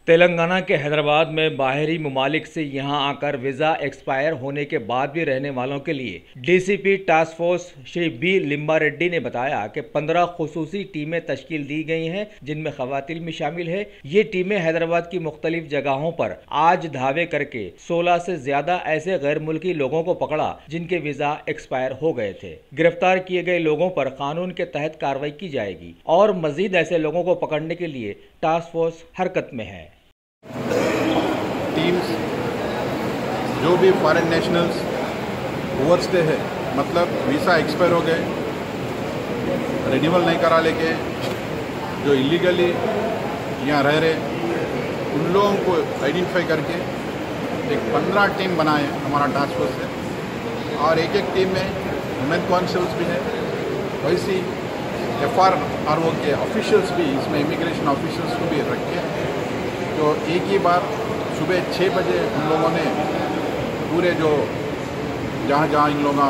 तेलंगाना के हैदराबाद में बाहरी ममालिक से यहां आकर वीज़ा एक्सपायर होने के बाद भी रहने वालों के लिए DCP task force Shri B Limbareddy ने बताया कि 15 खुसूसी टीमें तश्कील दी गई हैं, जिनमें खवातीन भी शामिल है। ये टीमें हैदराबाद की मुख्तलिफ जगहों पर आज धावे करके 16 से ज्यादा ऐसे गैर मुल्की लोगों को पकड़ा जिनके वीज़ा एक्सपायर हो गए थे। गिरफ्तार किए गए लोगों पर कानून के तहत कार्रवाई की जाएगी और मजीद ऐसे लोगों को पकड़ने के लिए टास्क फोर्स हरकत में है। टीम्स जो भी फॉरेन नेशनल्स ओवरस्टे है, मतलब वीज़ा एक्सपायर हो गए, रिन्यूअल नहीं करा लेके जो इलीगली यहाँ रह रहे, उन लोगों को आइडेंटिफाई करके एक 15 टीम बनाए हमारा टास्क फोर्स है। और एक एक टीम में वुमेन कॉन्सल्स भी है, वैसी FRRO के ऑफिशियल्स भी, इसमें इमिग्रेशन ऑफिशियल्स को भी रखे। तो एक ही बार सुबह 6 बजे उन लोगों ने पूरे जो जहाँ जहाँ इन लोगों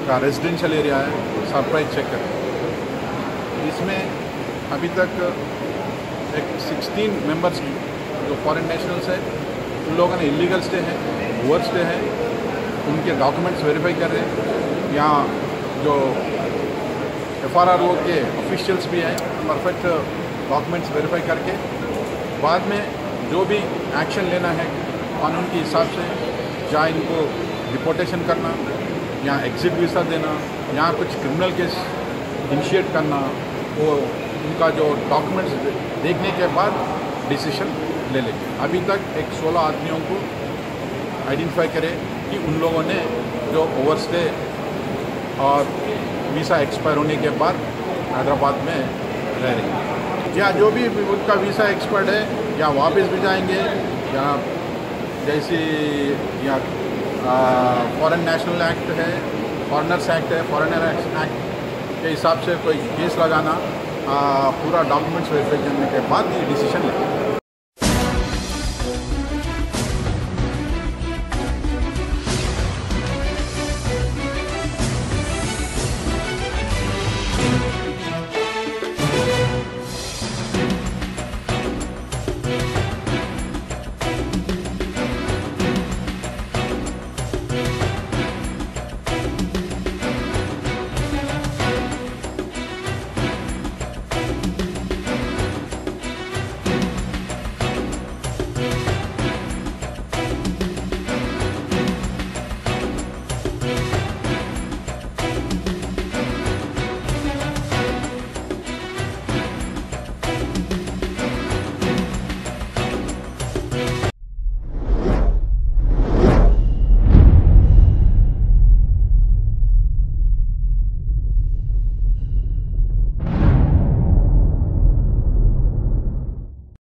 का रेजिडेंशियल एरिया है सरप्राइज चेक करें। इसमें अभी तक एक 16 मेंबर्स जो फॉरेन नेशनल्स है, उन लोगों ने इलीगल स्टे हैं, ओवर स्टे हैं, उनके डॉक्यूमेंट्स वेरीफाई कर रहे हैं। यहाँ जो FRRO के ऑफिशियल्स भी हैं, परफेक्ट डॉक्यूमेंट्स वेरीफाई करके बाद में जो भी एक्शन लेना है कानून के हिसाब से, चाहे इनको डिपोर्टेशन करना या एग्जिट वीज़ा देना या कुछ क्रिमिनल केस इनिशिएट करना, वो उनका जो डॉक्यूमेंट्स देखने के बाद डिसीजन ले लेंगे। अभी तक एक 16 आदमियों को आइडेंटिफाई करें कि उन लोगों ने जो ओवरस्टे और वीज़ा एक्सपायर होने के बाद हैदराबाद में रह रहे हैं, या जो भी उनका वीज़ा एक्सपायर्ड है या वापस भी जाएंगे, या जैसे या फॉरेन नेशनल एक्ट है, फॉरेनर्स एक्ट है, फॉरेनर एक्ट के हिसाब से कोई केस लगाना, पूरा डॉक्यूमेंट्स वेरीफाई करने के बाद ये डिसीजन लेंगे।